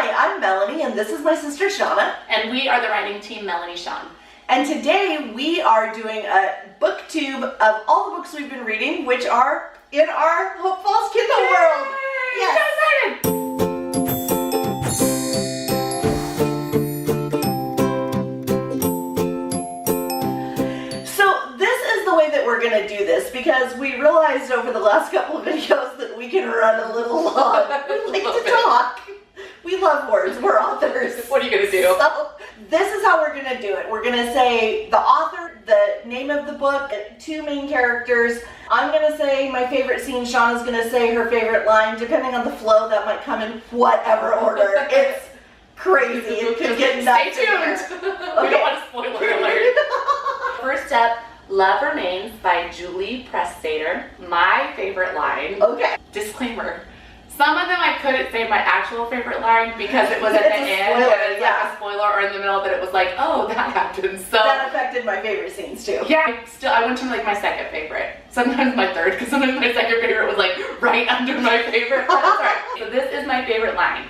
Hi, I'm Melanie, and this is my sister Shawna. And we are the writing team, Melanie Shawn. And today we are doing a booktube of all the books we've been reading, which are in our Hope Falls Kindle World. Yes. So excited! So this is the way that we're going to do this because we realized over the last couple of videos that we can run a little long. We like to talk. We love words. We're authors. What are you going to do? So this is how we're going to do it. We're going to say the author, the name of the book, two main characters. I'm going to say my favorite scene. Shawna's going to say her favorite line. Depending on the flow, that might come in whatever order. It's crazy. It could get nuts. Stay tuned. We don't want to spoiler alert. First up, Love Remains by Julie Prestater. My favorite line. Okay. Disclaimer. Some of them I couldn't say my actual favorite line because it was at the end. It was like a spoiler, or in the middle that it was like, oh, that happened. So that affected my favorite scenes too. Yeah, I went to like my second favorite. Sometimes my third, because sometimes my second favorite was like right under my favorite. But that's right. So this is my favorite line.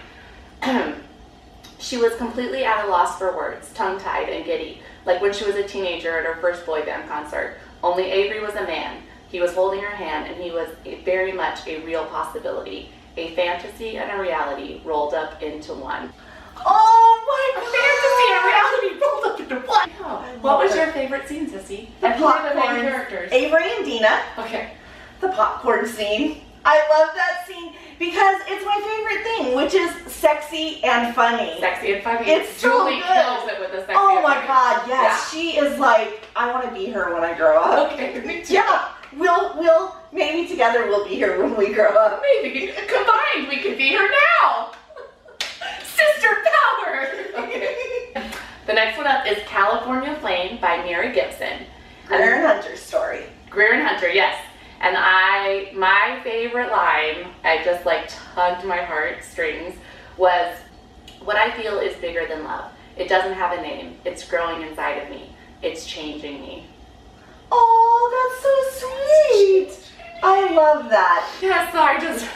She was completely at a loss for words, tongue-tied and giddy, like when she was a teenager at her first boy band concert. Only Avery was a man. He was holding her hand, and he was very much a real possibility. A fantasy and a reality rolled up into one. Oh my God! Fantasy and reality rolled up into one! Oh, what was your favorite scene, Sissy? The popcorn characters. Avery and Dina. Okay. The popcorn scene. I love that scene because it's my favorite thing, which is sexy and funny. Sexy and funny. It's Julie so good. Kills it with the sexy Oh and my funny. God, yes. Yeah. She is like, I want to be her when I grow up. Okay, me too. Yeah. We'll maybe together we'll be here when we grow up. Maybe combined we could be here now. Sister power. Okay. The next one up is California Flame by Mary Gibson. Greer and Hunter's story. Greer and Hunter, yes. And my favorite line, I just like tugged my heartstrings, was, what I feel is bigger than love. It doesn't have a name. It's growing inside of me. It's changing me. Oh, that's so sweet. I love that. Yeah, so I just,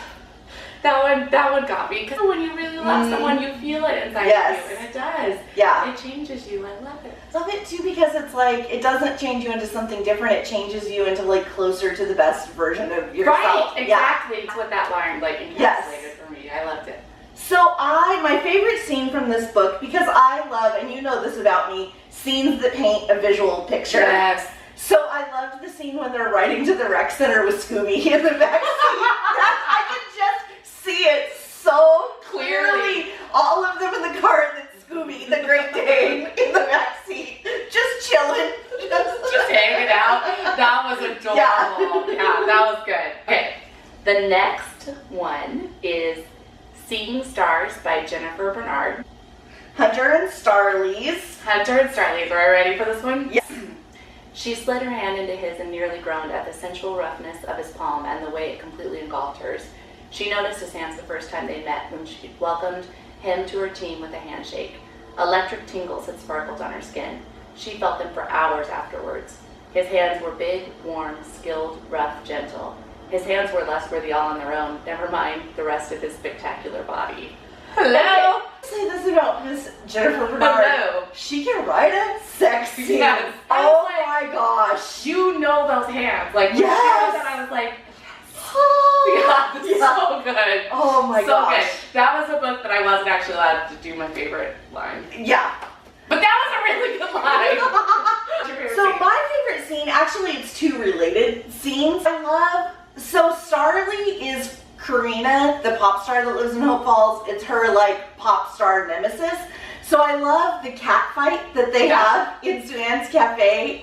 that one got me. Because when you really love someone, you feel it inside of you. And it does. Yeah. It changes you. I love it. Love it too because it's like, it doesn't change you into something different. It changes you into like closer to the best version of yourself. Right, exactly. Yeah. That's what that line like encapsulated for me. I loved it. So my favorite scene from this book, because I love, and you know this about me, scenes that paint a visual picture. Yes. So I loved the scene when they're riding to the rec center with Scooby in the back seat. I could just see it so clearly. All of them in the car, and then Scooby, the Great Dane, in the back seat, just chilling. Just hanging out. That was adorable. Yeah, that was good. Okay, the next one is Seeing Stars by Jennifer Bernard. Hunter and Starley's. Hunter and Starley's. Are you ready for this one? Yes. She slid her hand into his and nearly groaned at the sensual roughness of his palm and the way it completely engulfed hers. She noticed his hands the first time they met when she welcomed him to her team with a handshake. Electric tingles had sparkled on her skin. She felt them for hours afterwards. His hands were big, warm, skilled, rough, gentle. His hands were less worthy all on their own, never mind the rest of his spectacular body. Hello! Say this about Miss Jennifer Bernard. Hello. She can write it sexy. Yes. Oh my gosh. You know those hands. Like, when yes. she wrote that, I was like, so good. Oh my gosh. So good. That was a book that I wasn't actually allowed to do my favorite line. Yeah. But that was a really good line. So my favorite scene, actually it's two related scenes. I love, so Starley is Karina, the pop star that lives in Hope Falls. It's her like pop star nemesis. So I love the cat fight that they have in Suzanne's Cafe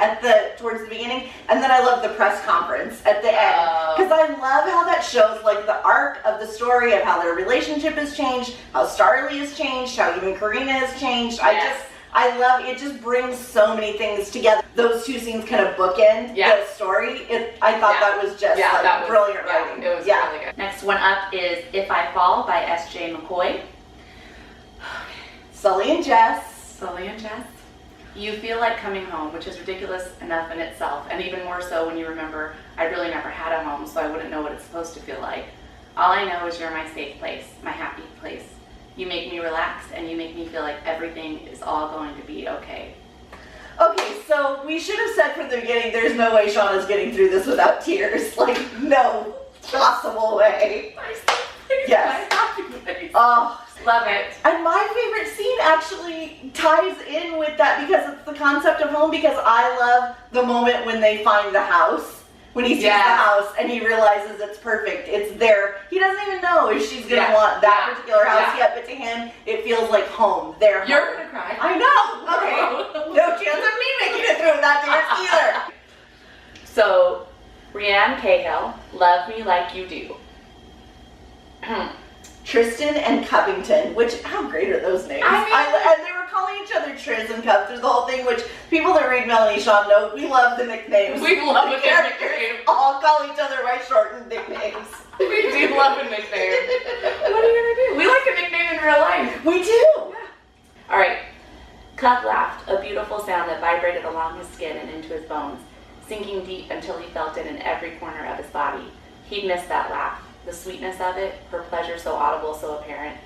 towards the beginning, and then I love the press conference at the end because I love how that shows like the arc of the story of how their relationship has changed, how Starley has changed, how even Karina has changed. Yes. I love it. Just brings so many things together. Those two scenes kind of bookend the story. I thought that was just brilliant writing. It was really good. Next one up is If I Fall by S.J. McCoy. Sully and Jess. Sully and Jess. You feel like coming home, which is ridiculous enough in itself, and even more so when you remember I really never had a home, so I wouldn't know what it's supposed to feel like. All I know is you're my safe place, my happy place. You make me relaxed and you make me feel like everything is all going to be okay. Okay, so we should have said from the beginning, there's no way Shawna's getting through this without tears. Like, no possible way. Yes. Oh, love it. and my favorite scene actually ties in with that because it's the concept of home, because I love the moment when they find the house. When he sees the house and he realizes it's perfect. It's there. He doesn't even know if she's going to want that particular house yet, but to him, it feels like home. Their home. You're going to cry. I know. Okay. No chance of me making it through that dance either. So, Rhiannon Cahill, Love Me Like You Do. Tristan and Covington, which, how great are those names? I mean, and they were calling each other Triz and Cov through the whole thing, which people that read Melanie Shawn know, we love the nicknames. We love the a characters nickname. all call each other by shortened nicknames. We do love a nickname. What are you going to do? We like a nickname in real life. We do. Yeah. Alright. Cub laughed, a beautiful sound that vibrated along his skin and into his bones, sinking deep until he felt it in every corner of his body. He'd missed that laugh. The sweetness of it, her pleasure so audible, so apparent.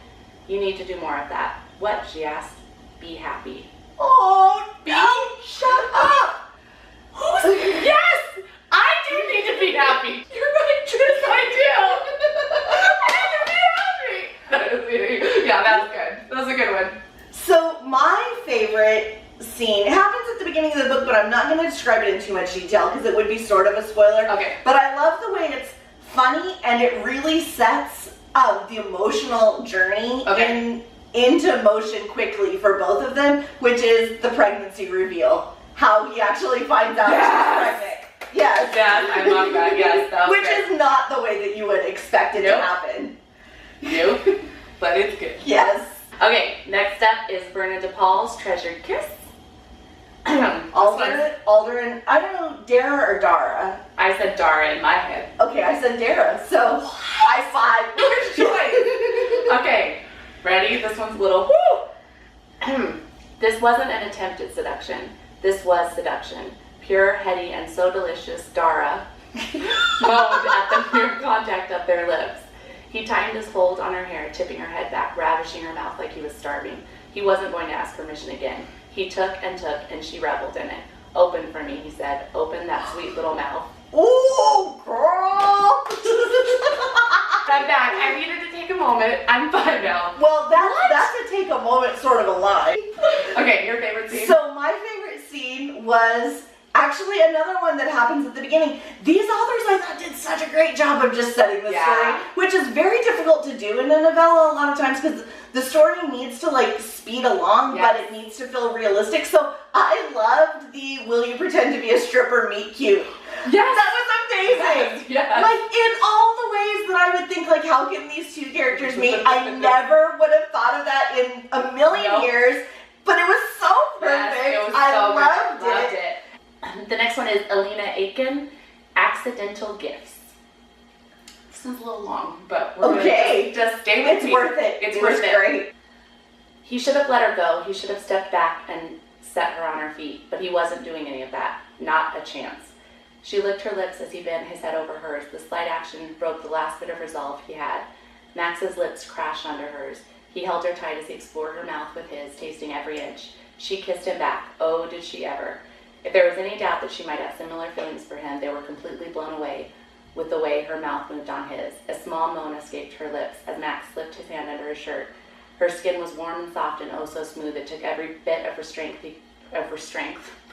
You need to do more of that. What? She asked. Be happy. Oh, no, shut up! Yes! I do need to be happy. You're right, Tris, I do. I need to be happy. Yeah, that was good. That was a good one. So my favorite scene, it happens at the beginning of the book, but I'm not going to describe it in too much detail because it would be sort of a spoiler. Okay. But I love the way it's funny and it really sets the emotional journey into motion quickly for both of them, which is the pregnancy reveal. How he actually finds out she's pregnant. Yes. Yes, I love that. Yes, that was which is not the way that you would expect it to happen. Nope. But it's good. Yes. Okay, next up is Verna DePaul's Treasured Kiss. Aldrin, I don't know, Dara or Dara? I said Dara in my head. Okay, I said Dara, so high five. First choice. Okay, ready? This one's a little whoo. This wasn't an attempt at seduction. This was seduction. Pure, heady, and so delicious, Dara moaned at the mere contact of their lips. He tightened his hold on her hair, tipping her head back, ravishing her mouth like he was starving. He wasn't going to ask permission again. He took, and she reveled in it. Open for me, he said. Open that sweet little mouth. Ooh, girl! I'm back. I needed to take a moment. I'm fine now. Well, that's a take a moment sort of a line. Okay, your favorite scene? So my favorite scene was actually another one that happens at the beginning. These authors, I thought, did such a great job of just setting the story, which is very difficult to do in a novella a lot of times because the story needs to like speed along, but it needs to feel realistic. So I loved the "Will you pretend to be a stripper, meet cute?" Yes, that was amazing. Yes. Like in all the ways that I would think, like, how can these two characters meet? I never would have thought of that in a million years, but it was so perfect. Yes, it was I so loved it. The next one is Alina Aitken, Accidental Gifts. This one's a little long, but we're gonna just stay with me. It's worth it. It's worth it. Great. He should have let her go. He should have stepped back and set her on her feet, but he wasn't doing any of that. Not a chance. She licked her lips as he bent his head over hers. The slight action broke the last bit of resolve he had. Max's lips crashed under hers. He held her tight as he explored her mouth with his, tasting every inch. She kissed him back. Oh, did she ever. If there was any doubt that she might have similar feelings for him, they were completely blown away with the way her mouth moved on his. A small moan escaped her lips as Max slipped his hand under his shirt. Her skin was warm and soft and oh so smooth. It took every bit of restraint.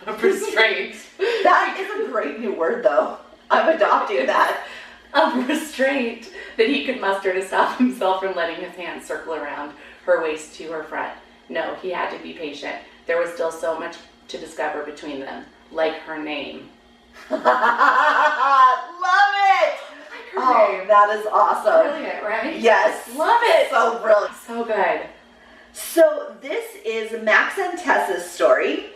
That is a great new word, though. I'm adopting that. Of restraint that he could muster to stop himself from letting his hand circle around her waist to her front. No, he had to be patient. There was still so much to discover between them, like her name. Love it! Oh, that is awesome. Brilliant, right? Yes. Love it. So brilliant. So good. So this is Max and Tessa's story.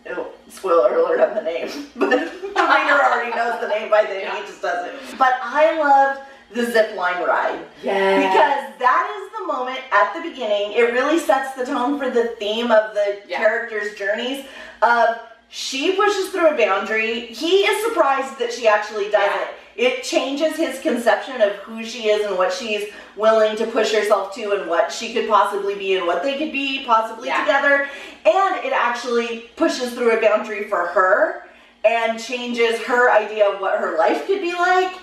Oh, spoiler alert on the name. But the reader already knows the name by then, he just doesn't. But I loved the zipline ride. Yeah. Because that is the moment at the beginning. It really sets the tone for the theme of the characters' journeys of she pushes through a boundary. He is surprised that she actually does it. it changes his conception of who she is and what she's willing to push herself to and what she could possibly be and what they could be possibly together. And it actually pushes through a boundary for her and changes her idea of what her life could be like.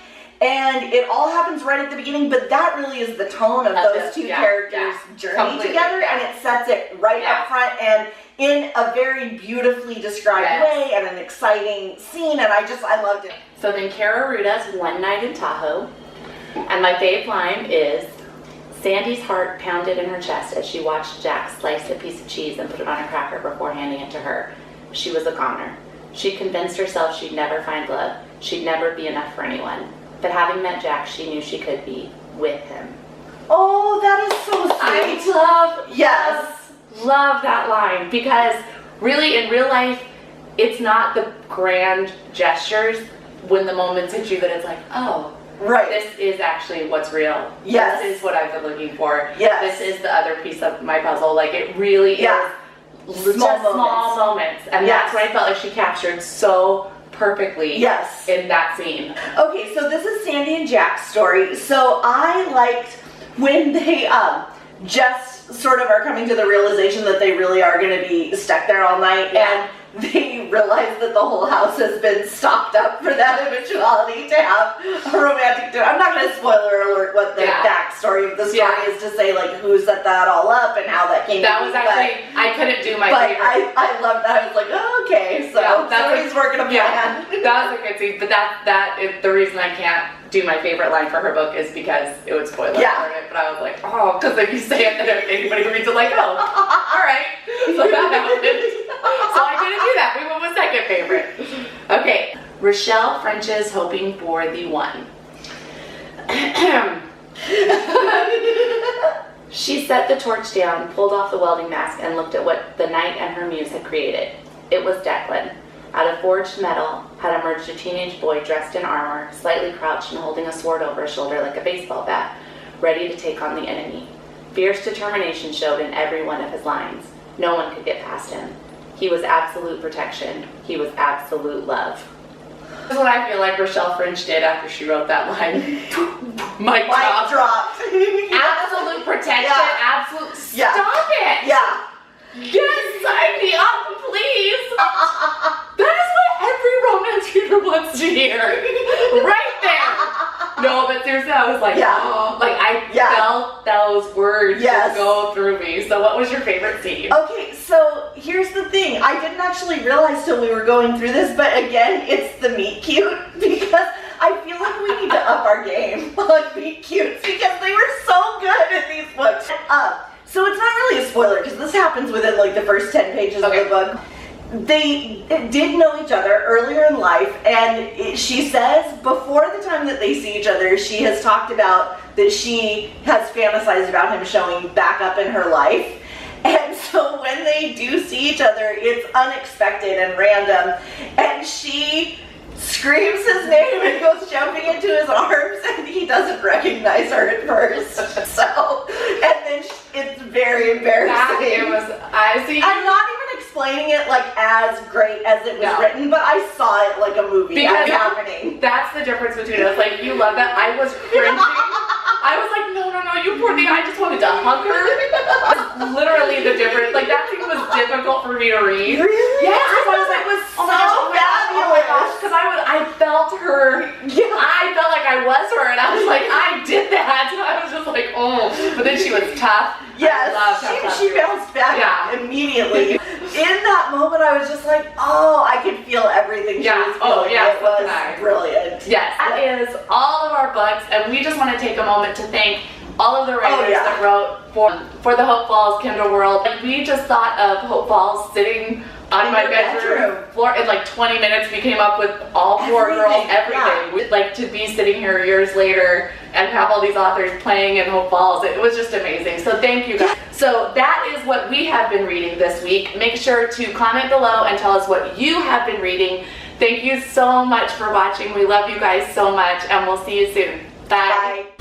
And it all happens right at the beginning, but that really is the tone of those two characters' journey together, and it sets it right up front and in a very beautifully described way and an exciting scene, and I loved it. So then Kara Ruda's One Night in Tahoe, and my fave line is, Sandy's heart pounded in her chest as she watched Jack slice a piece of cheese and put it on a cracker before handing it to her. She was a goner. She convinced herself she'd never find love, she'd never be enough for anyone. But having met Jack, she knew she could be with him. Oh, that is so sweet. I love that line, because really in real life, it's not the grand gestures when the moments hit you that it's like, oh, this is actually what's real. This is what I've been looking for. This is the other piece of my puzzle. Like, it really is small moments. And that's what I felt like she captured so perfectly in that scene. Okay, so this is Sandy and Jack's story. So I liked when they just sort of are coming to the realization that they really are going to be stuck there all night, and they realize that the whole house has been stocked up for that eventuality to have a romantic dinner. I'm not going to spoiler alert what the backstory of the story is to say like who set that all up and how that came to be. That was actually, I couldn't do my favorite. But I loved that. I was like, oh, okay, so somebody's working a plan. That was a good scene, but that is the reason I can't do my favorite line for her book is because it would spoil it. But I was like, oh, because if you say it, then if anybody reads it, like, oh, all right. So that happened. So I didn't do that. We went with second favorite. Okay, Rochelle French's Hoping for the One. She set the torch down, pulled off the welding mask, and looked at what the night and her muse had created. It was Declan. Out of forged metal had emerged a teenage boy dressed in armor, slightly crouched and holding a sword over his shoulder like a baseball bat, ready to take on the enemy. Fierce determination showed in every one of his lines. No one could get past him. He was absolute protection. He was absolute love. That's what I feel like Rochelle French did after she wrote that line. Mic drop. Absolute protection. Absolute. Stop it. Yes, sign me up, please. That is what every romance reader wants to hear. Right there. No, but seriously, I was like, oh, like I felt those words just go through me. So what was your favorite scene? Okay, so here's the thing. I didn't actually realize till we were going through this, but again, it's the meet cute, because I feel like we need to up our game on meet cutes because they were so good in these books. So it's not really a spoiler because this happens within like the first 10 pages of the book. They did know each other earlier in life, and she says before the time that they see each other, she has talked about that she has fantasized about him showing back up in her life. And so when they do see each other, it's unexpected and random, and she screams his name and goes jumping into his arms, and he doesn't recognize her at first. So, and then it's very embarrassing. I'm not even explaining it like as great as it was written, but I saw it like a movie happening. That's the difference between us. Like, you love that. I was cringing. I was like, no, you poor thing. I just wanted to hug her. Literally the difference. Like, that thing was difficult for me to read. Really? Yes, I was like, it was so fabulous. Because I felt her. I felt like I was her, and I was like, I did that. And I was just like, oh. But then she was tough. Yes, she bounced back immediately. In that moment, I was just like, oh, I could feel everything she was feeling. It was brilliant. Yes, that is all of our books, and we just want to take a moment to thank all of the writers that wrote for the Hope Falls Kindle World. And we just thought of Hope Falls sitting on my bedroom floor. In like 20 minutes, we came up with all four girls, everything. We'd like to be sitting here years later and have all these authors playing in Hope Falls. It was just amazing. So thank you guys. So that is what we have been reading this week. Make sure to comment below and tell us what you have been reading. Thank you so much for watching. We love you guys so much, and we'll see you soon. Bye.